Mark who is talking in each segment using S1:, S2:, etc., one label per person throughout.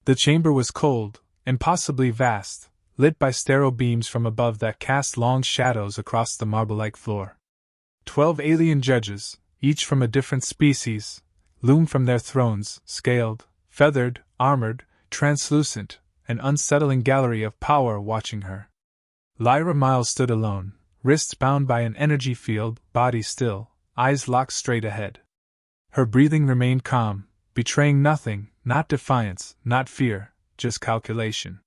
S1: The chamber was cold, impossibly vast, lit by sterile beams from above that cast long shadows across the marble-like floor. 12 alien judges, each from a different species, loomed from their thrones, scaled, feathered, armored, translucent, an unsettling gallery of power watching her. Lyra Miles stood alone, wrists bound by an energy field, body still, eyes locked straight ahead. Her breathing remained calm, betraying nothing, not defiance, not fear, just calculation.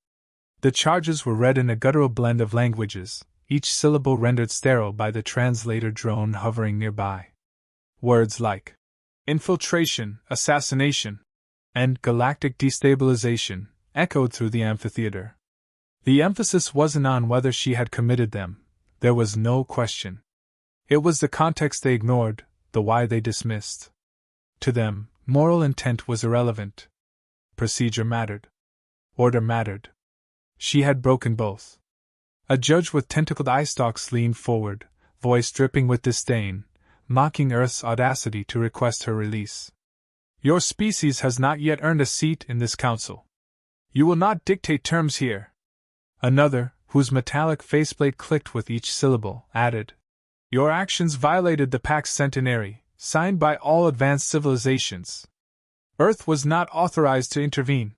S1: The charges were read in a guttural blend of languages, each syllable rendered sterile by the translator drone hovering nearby. Words like infiltration, assassination, and galactic destabilization echoed through the amphitheater. The emphasis wasn't on whether she had committed them, there was no question. It was the context they ignored, the why they dismissed. To them, moral intent was irrelevant. Procedure mattered. Order mattered. She had broken both. A judge with tentacled eye stalks leaned forward, voice dripping with disdain, mocking Earth's audacity to request her release. Your species has not yet earned a seat in this council. You will not dictate terms here. Another, whose metallic faceplate clicked with each syllable, added, your actions violated the Pax Centenary, signed by all advanced civilizations. Earth was not authorized to intervene.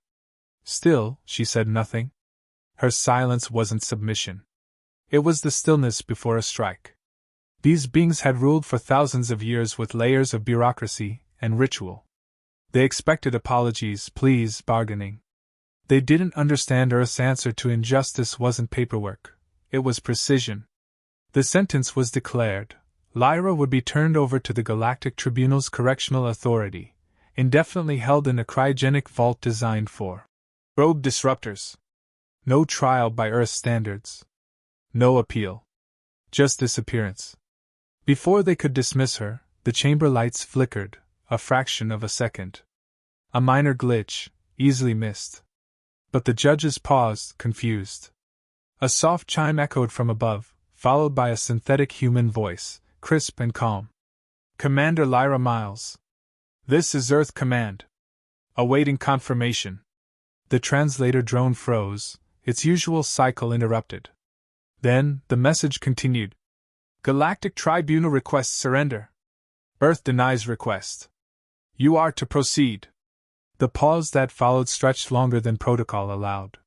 S1: Still, she said nothing. Her silence wasn't submission. It was the stillness before a strike. These beings had ruled for thousands of years with layers of bureaucracy and ritual. They expected apologies, pleas, bargaining. They didn't understand Earth's answer to injustice wasn't paperwork, it was precision. The sentence was declared. Lyra would be turned over to the Galactic Tribunal's correctional authority, indefinitely held in a cryogenic vault designed for rogue disruptors. No trial by Earth standards. No appeal. Just disappearance. Before they could dismiss her, the chamber lights flickered, a fraction of a second. A minor glitch, easily missed. But the judges paused, confused. A soft chime echoed from above, followed by a synthetic human voice, crisp and calm. Commander Lyra Miles. This is Earth Command. Awaiting confirmation. The translator drone froze, its usual cycle interrupted. Then, the message continued. Galactic Tribunal requests surrender. Earth denies request. You are to proceed. The pause that followed stretched longer than protocol allowed.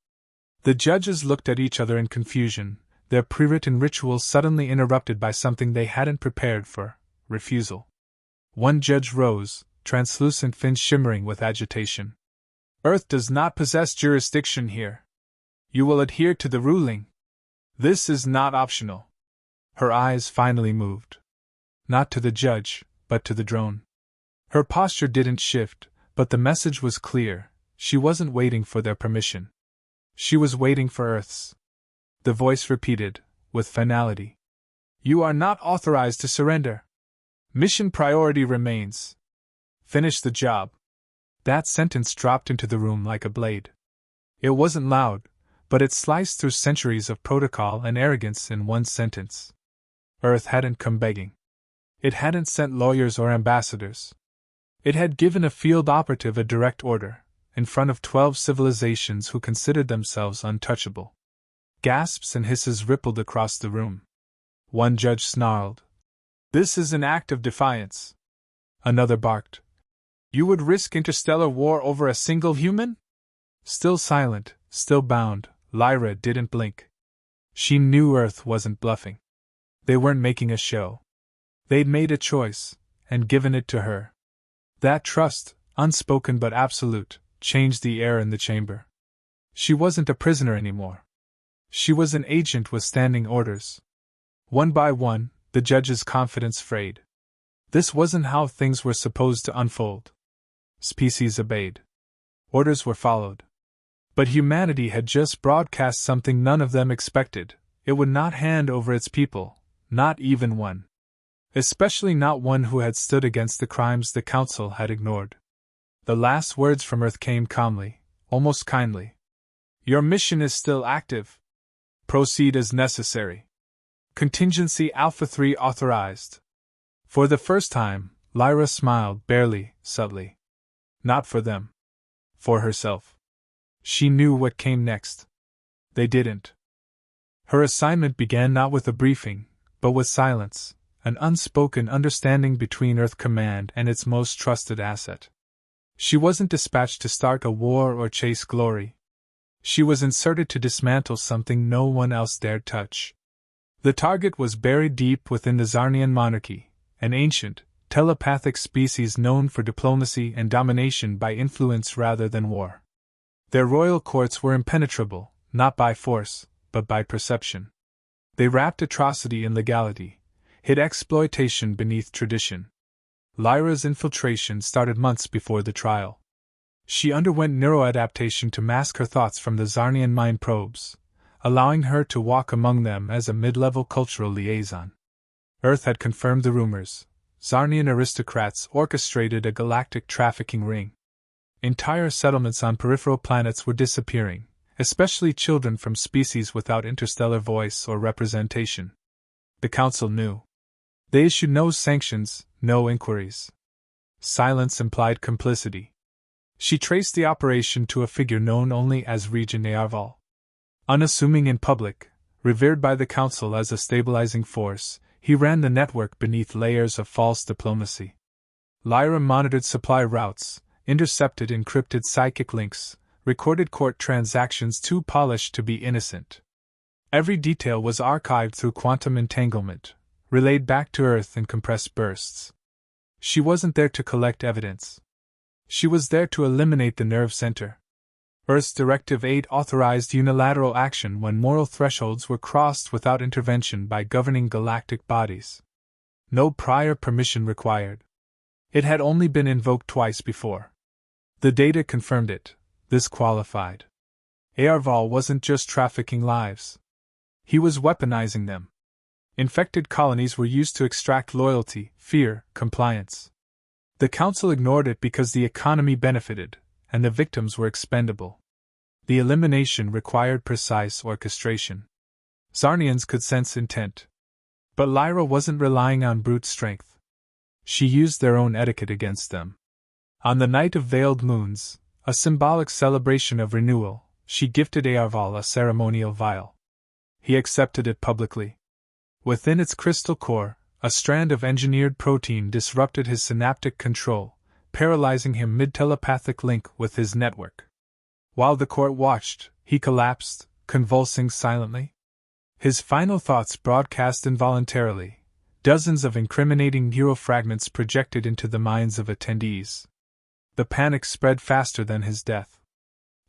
S1: The judges looked at each other in confusion, their pre-written rituals suddenly interrupted by something they hadn't prepared for, refusal. One judge rose, translucent fins shimmering with agitation. Earth does not possess jurisdiction here. You will adhere to the ruling. This is not optional. Her eyes finally moved. Not to the judge, but to the drone. Her posture didn't shift, but the message was clear. She wasn't waiting for their permission. She was waiting for Earth's. The voice repeated, with finality. You are not authorized to surrender. Mission priority remains. Finish the job. That sentence dropped into the room like a blade. It wasn't loud, but it sliced through centuries of protocol and arrogance in one sentence. Earth hadn't come begging. It hadn't sent lawyers or ambassadors. It had given a field operative a direct order, in front of 12 civilizations who considered themselves untouchable. Gasps and hisses rippled across the room. One judge snarled. This is an act of defiance. Another barked. You would risk interstellar war over a single human? Still silent, still bound, Lyra didn't blink. She knew Earth wasn't bluffing. They weren't making a show. They'd made a choice, and given it to her. That trust, unspoken but absolute, changed the air in the chamber. She wasn't a prisoner anymore. She was an agent with standing orders. One by one, the judge's confidence frayed. This wasn't how things were supposed to unfold. Species obeyed. Orders were followed. But humanity had just broadcast something none of them expected. It would not hand over its people, not even one. Especially not one who had stood against the crimes the Council had ignored. The last words from Earth came calmly, almost kindly. Your mission is still active. Proceed as necessary. Contingency Alpha 3 authorized. For the first time, Lyra smiled, barely, subtly. Not for them. For herself. She knew what came next. They didn't. Her assignment began not with a briefing, but with silence, an unspoken understanding between Earth Command and its most trusted asset. She wasn't dispatched to start a war or chase glory. She was inserted to dismantle something no one else dared touch. The target was buried deep within the Zarnian monarchy, an ancient, telepathic species known for diplomacy and domination by influence rather than war. Their royal courts were impenetrable, not by force, but by perception. They wrapped atrocity in legality, hid exploitation beneath tradition. Lyra's infiltration started months before the trial. She underwent neuroadaptation to mask her thoughts from the Zarnian mind probes, allowing her to walk among them as a mid-level cultural liaison. Earth had confirmed the rumors. Zarnian aristocrats orchestrated a galactic trafficking ring. Entire settlements on peripheral planets were disappearing, especially children from species without interstellar voice or representation. The Council knew. They issued no sanctions, no inquiries. Silence implied complicity. She traced the operation to a figure known only as Regent Earval. Unassuming in public, revered by the Council as a stabilizing force, he ran the network beneath layers of false diplomacy. Lyra monitored supply routes, intercepted encrypted psychic links, recorded court transactions too polished to be innocent. Every detail was archived through quantum entanglement, relayed back to Earth in compressed bursts. She wasn't there to collect evidence. She was there to eliminate the nerve center. Earth's Directive 8 authorized unilateral action when moral thresholds were crossed without intervention by governing galactic bodies. No prior permission required. It had only been invoked twice before. The data confirmed it. This qualified. Earval wasn't just trafficking lives. He was weaponizing them. Infected colonies were used to extract loyalty, fear, compliance. The Council ignored it because the economy benefited, and the victims were expendable. The elimination required precise orchestration. Zarnians could sense intent. But Lyra wasn't relying on brute strength. She used their own etiquette against them. On the night of Veiled Moons, a symbolic celebration of renewal, she gifted Earval a ceremonial vial. He accepted it publicly. Within its crystal core, a strand of engineered protein disrupted his synaptic control, paralyzing him mid-telepathic link with his network. While the court watched, he collapsed, convulsing silently. His final thoughts broadcast involuntarily, dozens of incriminating neurofragments projected into the minds of attendees. The panic spread faster than his death.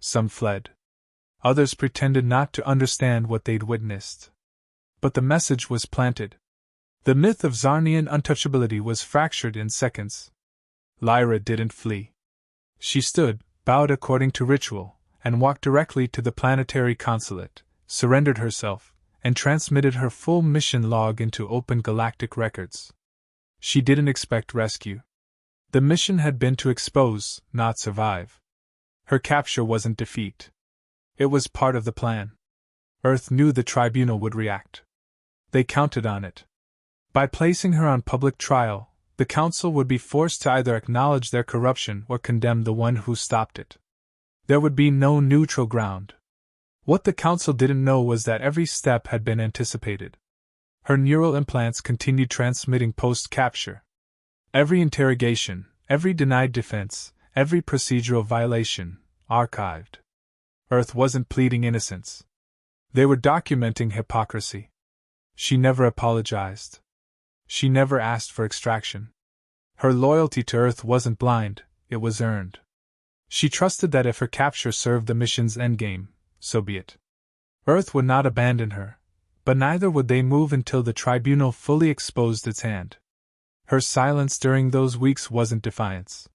S1: Some fled. Others pretended not to understand what they'd witnessed. But the message was planted. The myth of Zarnian untouchability was fractured in seconds. Lyra didn't flee. She stood, bowed according to ritual, and walked directly to the planetary consulate, surrendered herself, and transmitted her full mission log into open galactic records. She didn't expect rescue. The mission had been to expose, not survive. Her capture wasn't defeat. It was part of the plan. Earth knew the tribunal would react. They counted on it. By placing her on public trial, the Council would be forced to either acknowledge their corruption or condemn the one who stopped it. There would be no neutral ground. What the Council didn't know was that every step had been anticipated. Her neural implants continued transmitting post-capture. Every interrogation, every denied defense, every procedural violation, archived. Earth wasn't pleading innocence. They were documenting hypocrisy. She never apologized. She never asked for extraction. Her loyalty to Earth wasn't blind, it was earned. She trusted that if her capture served the mission's endgame, so be it. Earth would not abandon her, but neither would they move until the tribunal fully exposed its hand. Her silence during those weeks wasn't defiance.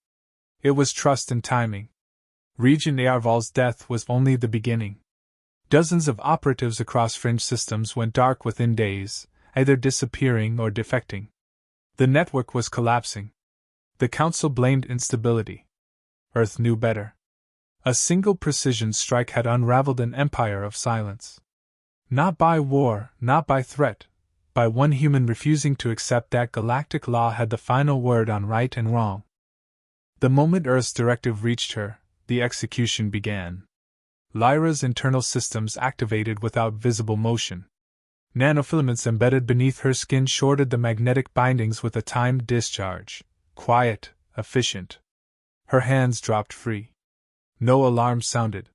S1: It was trust and timing. Regent Earval's death was only the beginning. Dozens of operatives across fringe systems went dark within days, either disappearing or defecting. The network was collapsing. The Council blamed instability. Earth knew better. A single precision strike had unraveled an empire of silence. Not by war, not by threat, by one human refusing to accept that galactic law had the final word on right and wrong. The moment Earth's directive reached her, the execution began. Lyra's internal systems activated without visible motion. Nanofilaments embedded beneath her skin shorted the magnetic bindings with a timed discharge. Quiet, efficient. Her hands dropped free. No alarm sounded.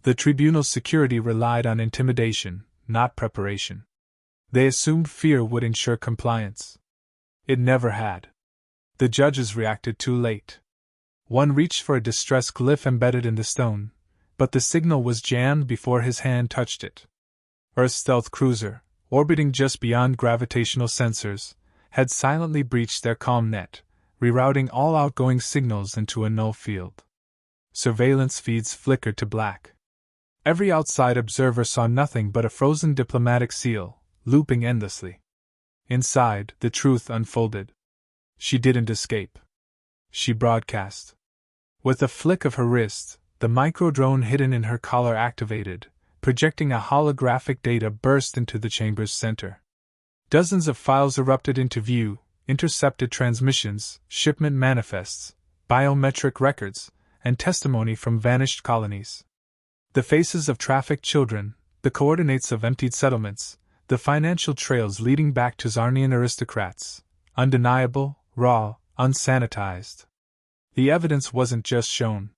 S1: The tribunal's security relied on intimidation, not preparation. They assumed fear would ensure compliance. It never had. The judges reacted too late. One reached for a distress glyph embedded in the stone, but the signal was jammed before his hand touched it. Earth's stealth cruiser, orbiting just beyond gravitational sensors, had silently breached their comm net, rerouting all outgoing signals into a null field. Surveillance feeds flickered to black. Every outside observer saw nothing but a frozen diplomatic seal, looping endlessly. Inside, the truth unfolded. She didn't escape. She broadcast. With a flick of her wrist, the microdrone hidden in her collar activated, projecting a holographic data burst into the chamber's center. Dozens of files erupted into view, intercepted transmissions, shipment manifests, biometric records, and testimony from vanished colonies. The faces of trafficked children, the coordinates of emptied settlements, the financial trails leading back to Zarnian aristocrats, undeniable, raw, unsanitized. The evidence wasn't just shown.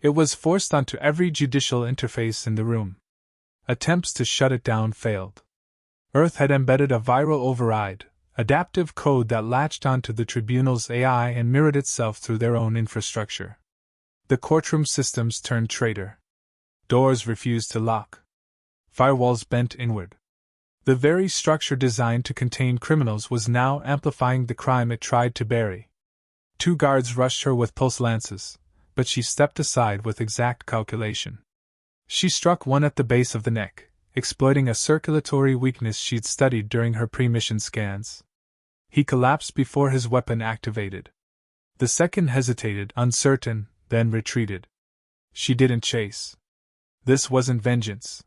S1: It was forced onto every judicial interface in the room. Attempts to shut it down failed. Earth had embedded a viral override, adaptive code that latched onto the tribunal's AI and mirrored itself through their own infrastructure. The courtroom systems turned traitor. Doors refused to lock. Firewalls bent inward. The very structure designed to contain criminals was now amplifying the crime it tried to bury. 2 guards rushed her with pulse lances, but she stepped aside with exact calculation. She struck one at the base of the neck, exploiting a circulatory weakness she'd studied during her pre-mission scans. He collapsed before his weapon activated. The second hesitated, uncertain, then retreated. She didn't chase. This wasn't vengeance.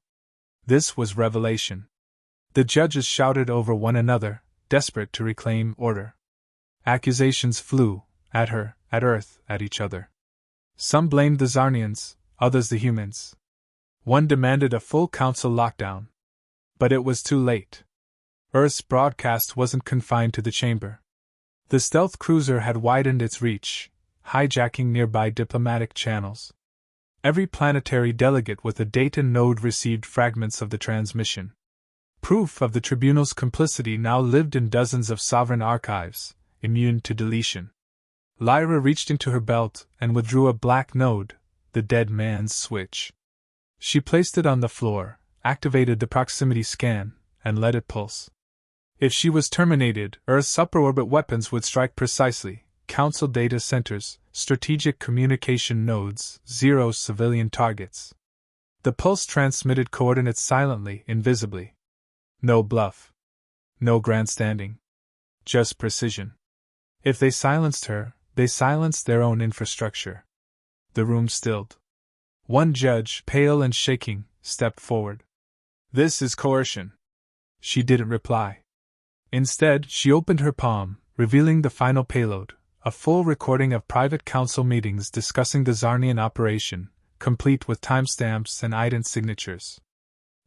S1: This was revelation. The judges shouted over one another, desperate to reclaim order. Accusations flew, at her, at Earth, at each other. Some blamed the Zarnians, others the humans. One demanded a full council lockdown. But it was too late. Earth's broadcast wasn't confined to the chamber. The stealth cruiser had widened its reach, hijacking nearby diplomatic channels. Every planetary delegate with a data node received fragments of the transmission. Proof of the tribunal's complicity now lived in dozens of sovereign archives, immune to deletion. Lyra reached into her belt and withdrew a black node, the dead man's switch. She placed it on the floor, activated the proximity scan, and let it pulse. If she was terminated, Earth's upper orbit weapons would strike precisely. Council data centers, strategic communication nodes, 0 civilian targets. The pulse transmitted coordinates silently, invisibly. No bluff. No grandstanding. Just precision. If they silenced her, they silenced their own infrastructure. The room stilled. One judge, pale and shaking, stepped forward. "This is coercion." She didn't reply. Instead, she opened her palm, revealing the final payload, a full recording of private council meetings discussing the Zarnian operation, complete with timestamps and ident signatures.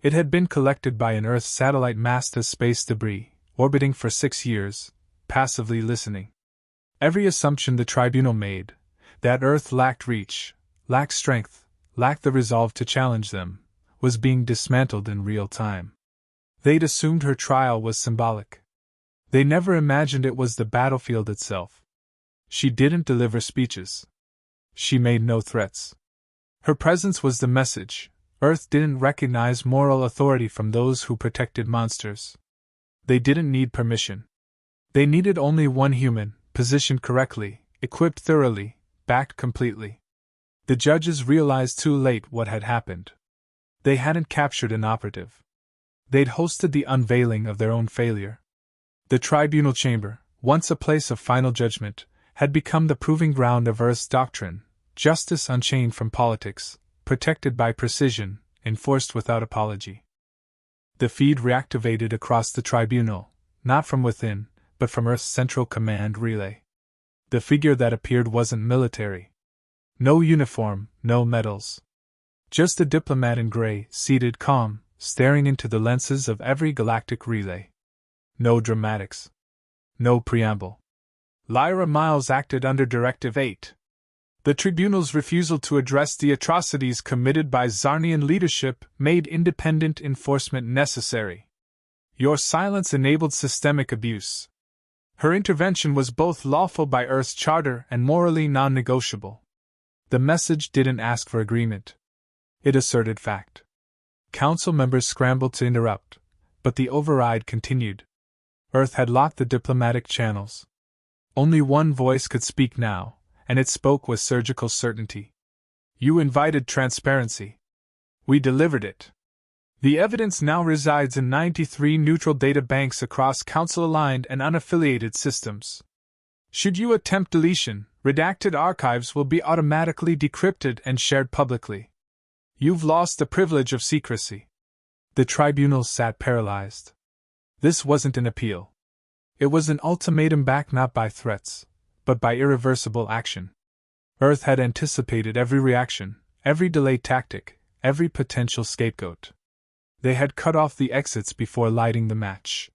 S1: It had been collected by an Earth satellite massed as space debris, orbiting for 6 years, passively listening. Every assumption the tribunal made, that Earth lacked reach, lacked strength, lacked the resolve to challenge them, was being dismantled in real time. They'd assumed her trial was symbolic. They never imagined it was the battlefield itself. She didn't deliver speeches. She made no threats. Her presence was the message. Earth didn't recognize moral authority from those who protected monsters. They didn't need permission. They needed only one human, positioned correctly, equipped thoroughly, backed completely. The judges realized too late what had happened. They hadn't captured an operative. They'd hosted the unveiling of their own failure. The tribunal chamber, once a place of final judgment, had become the proving ground of Earth's doctrine, justice unchained from politics, protected by precision, enforced without apology. The feed reactivated across the tribunal, not from within, but from Earth's central command relay. The figure that appeared wasn't military. No uniform, no medals. Just a diplomat in gray, seated calm, staring into the lenses of every galactic relay. No dramatics. No preamble. Lyra Miles acted under Directive 8. The Tribunal's refusal to address the atrocities committed by Zarnian leadership made independent enforcement necessary. Your silence enabled systemic abuse. Her intervention was both lawful by Earth's charter and morally non-negotiable. The message didn't ask for agreement. It asserted fact. Council members scrambled to interrupt, but the override continued. Earth had locked the diplomatic channels. Only one voice could speak now, and it spoke with surgical certainty. You invited transparency. We delivered it. The evidence now resides in 93 neutral data banks across Council-aligned and unaffiliated systems. Should you attempt deletion, redacted archives will be automatically decrypted and shared publicly. You've lost the privilege of secrecy. The tribunal sat paralyzed. This wasn't an appeal. It was an ultimatum backed not by threats, but by irreversible action. Earth had anticipated every reaction, every delay tactic, every potential scapegoat. They had cut off the exits before lighting the match.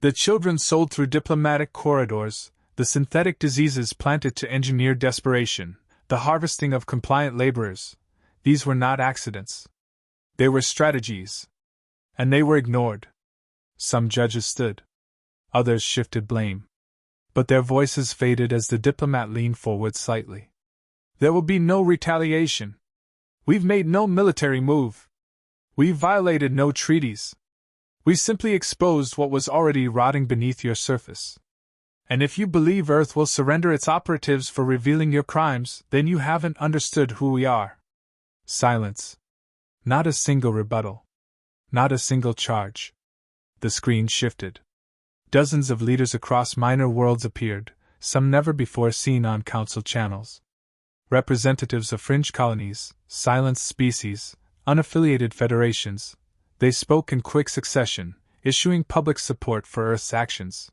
S1: The children sold through diplomatic corridors, the synthetic diseases planted to engineer desperation, the harvesting of compliant laborers. These were not accidents. They were strategies. And they were ignored. Some judges stood. Others shifted blame. But their voices faded as the diplomat leaned forward slightly. There will be no retaliation. We've made no military move. We violated no treaties. We simply exposed what was already rotting beneath your surface. And if you believe Earth will surrender its operatives for revealing your crimes, then you haven't understood who we are. Silence. Not a single rebuttal. Not a single charge. The screen shifted. Dozens of leaders across minor worlds appeared, some never before seen on Council channels. Representatives of fringe colonies, silenced species, unaffiliated federations, they spoke in quick succession, issuing public support for Earth's actions.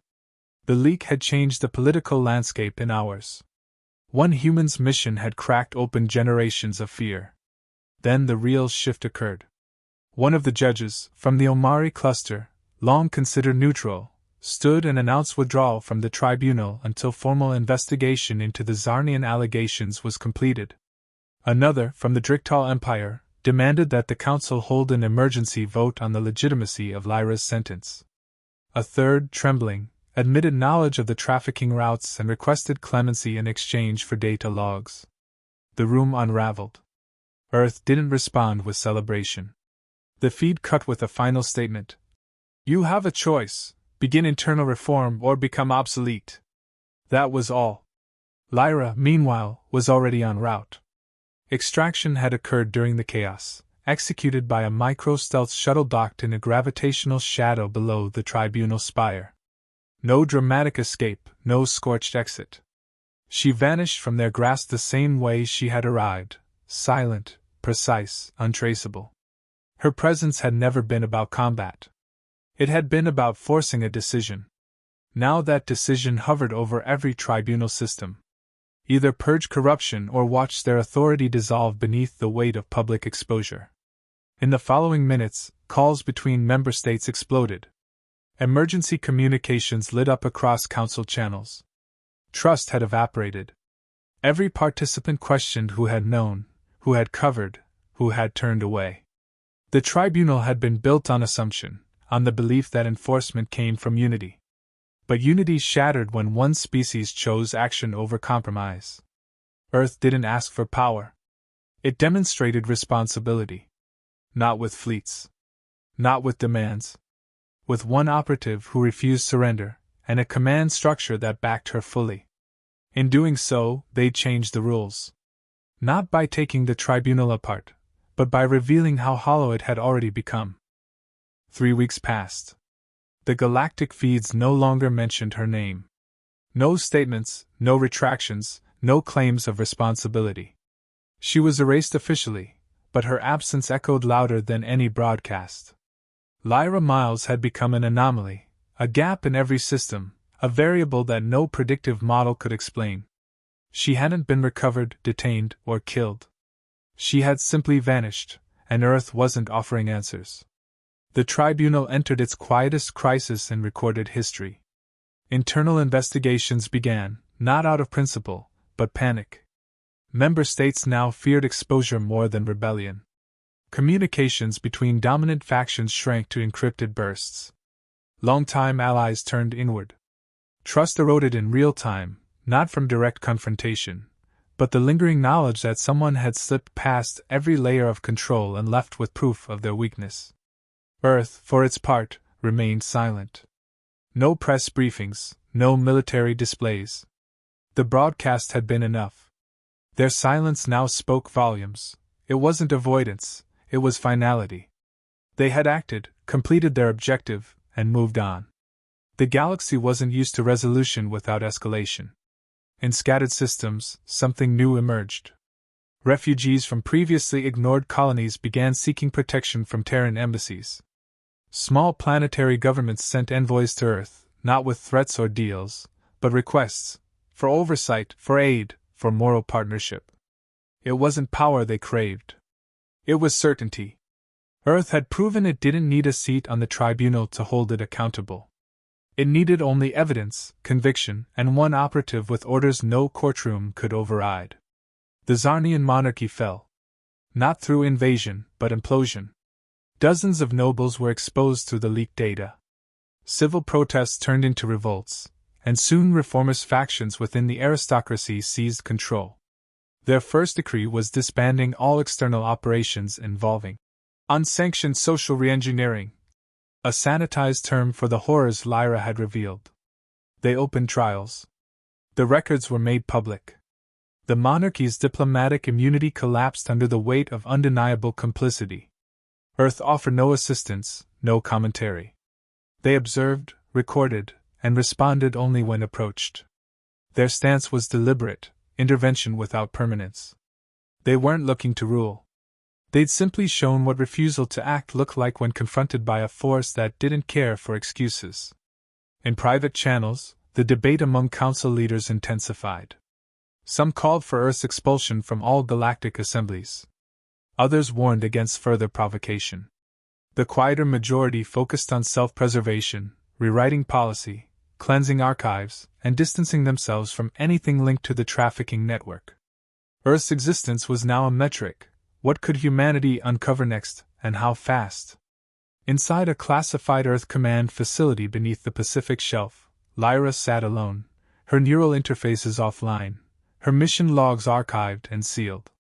S1: The leak had changed the political landscape in hours. One human's mission had cracked open generations of fear. Then the real shift occurred. One of the judges, from the Omari cluster, long considered neutral, stood and announced withdrawal from the tribunal until formal investigation into the Zarnian allegations was completed. Another, from the Driktal Empire, demanded that the council hold an emergency vote on the legitimacy of Lyra's sentence. A third, trembling, admitted knowledge of the trafficking routes and requested clemency in exchange for data logs. The room unraveled. Earth didn't respond with celebration. The feed cut with a final statement. You have a choice, begin internal reform or become obsolete. That was all. Lyra, meanwhile, was already en route. Extraction had occurred during the chaos, executed by a micro-stealth shuttle docked in a gravitational shadow below the tribunal spire. No dramatic escape, no scorched exit. She vanished from their grasp the same way she had arrived, silent, precise, untraceable. Her presence had never been about combat. It had been about forcing a decision. Now that decision hovered over every tribunal system. Either purge corruption or watch their authority dissolve beneath the weight of public exposure. In the following minutes, calls between member states exploded. Emergency communications lit up across council channels. Trust had evaporated. Every participant questioned who had known, who had covered, who had turned away. The tribunal had been built on assumption, on the belief that enforcement came from unity. But unity shattered when one species chose action over compromise. Earth didn't ask for power. It demonstrated responsibility. Not with fleets. Not with demands. With one operative who refused surrender, and a command structure that backed her fully. In doing so, they changed the rules. Not by taking the tribunal apart, but by revealing how hollow it had already become. 3 weeks passed. The galactic feeds no longer mentioned her name. No statements, no retractions, no claims of responsibility. She was erased officially, but her absence echoed louder than any broadcast. Lyra Miles had become an anomaly, a gap in every system, a variable that no predictive model could explain. She hadn't been recovered, detained, or killed. She had simply vanished, and Earth wasn't offering answers. The tribunal entered its quietest crisis in recorded history. Internal investigations began, not out of principle, but panic. Member states now feared exposure more than rebellion. Communications between dominant factions shrank to encrypted bursts. Longtime allies turned inward. Trust eroded in real time, not from direct confrontation, but the lingering knowledge that someone had slipped past every layer of control and left with proof of their weakness. Earth, for its part, remained silent. No press briefings, no military displays. The broadcast had been enough. Their silence now spoke volumes. It wasn't avoidance, it was finality. They had acted, completed their objective, and moved on. The galaxy wasn't used to resolution without escalation. In scattered systems, something new emerged. Refugees from previously ignored colonies began seeking protection from Terran embassies. Small planetary governments sent envoys to Earth, not with threats or deals, but requests for oversight, for aid, for moral partnership. It wasn't power they craved. It was certainty. Earth had proven it didn't need a seat on the tribunal to hold it accountable. It needed only evidence, conviction, and one operative with orders no courtroom could override. The Zarnian monarchy fell. Not through invasion, but implosion. Dozens of nobles were exposed through the leaked data. Civil protests turned into revolts, and soon reformist factions within the aristocracy seized control. Their first decree was disbanding all external operations involving unsanctioned social reengineering, a sanitized term for the horrors Lyra had revealed. They opened trials. The records were made public. The monarchy's diplomatic immunity collapsed under the weight of undeniable complicity. Earth offered no assistance, no commentary. They observed, recorded, and responded only when approached. Their stance was deliberate, intervention without permanence. They weren't looking to rule. They'd simply shown what refusal to act looked like when confronted by a force that didn't care for excuses. In private channels, the debate among council leaders intensified. Some called for Earth's expulsion from all galactic assemblies. Others warned against further provocation. The quieter majority focused on self-preservation, rewriting policy, cleansing archives, and distancing themselves from anything linked to the trafficking network. Earth's existence was now a metric. What could humanity uncover next, and how fast? Inside a classified Earth Command facility beneath the Pacific Shelf, Lyra sat alone, her neural interfaces offline, her mission logs archived and sealed.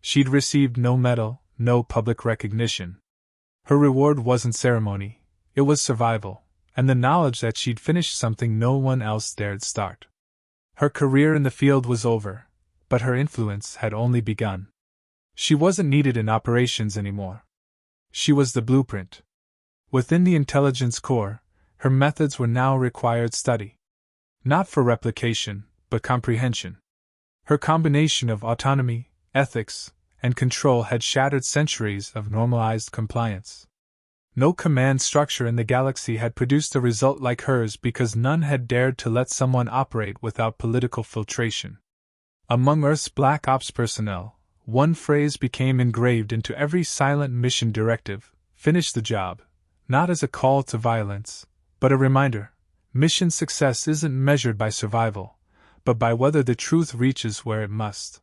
S1: She'd received no medal, no public recognition. Her reward wasn't ceremony, it was survival, and the knowledge that she'd finished something no one else dared start. Her career in the field was over, but her influence had only begun. She wasn't needed in operations anymore. She was the blueprint. Within the intelligence core, her methods were now required study. Not for replication, but comprehension. Her combination of autonomy, ethics, and control had shattered centuries of normalized compliance. No command structure in the galaxy had produced a result like hers because none had dared to let someone operate without political filtration. Among Earth's Black Ops personnel, one phrase became engraved into every silent mission directive: finish the job, not as a call to violence, but a reminder: mission success isn't measured by survival, but by whether the truth reaches where it must.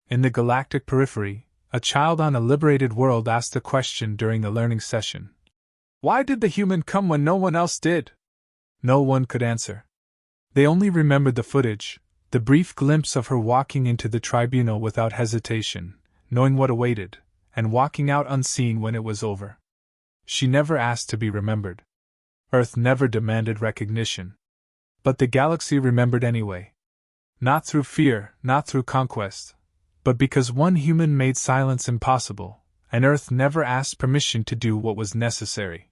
S1: In the galactic periphery, a child on a liberated world asked a question during a learning session. Why did the human come when no one else did? No one could answer. They only remembered the footage, the brief glimpse of her walking into the tribunal without hesitation, knowing what awaited, and walking out unseen when it was over. She never asked to be remembered. Earth never demanded recognition. But the galaxy remembered anyway. Not through fear, not through conquest, but because one human made silence impossible, and Earth never asked permission to do what was necessary.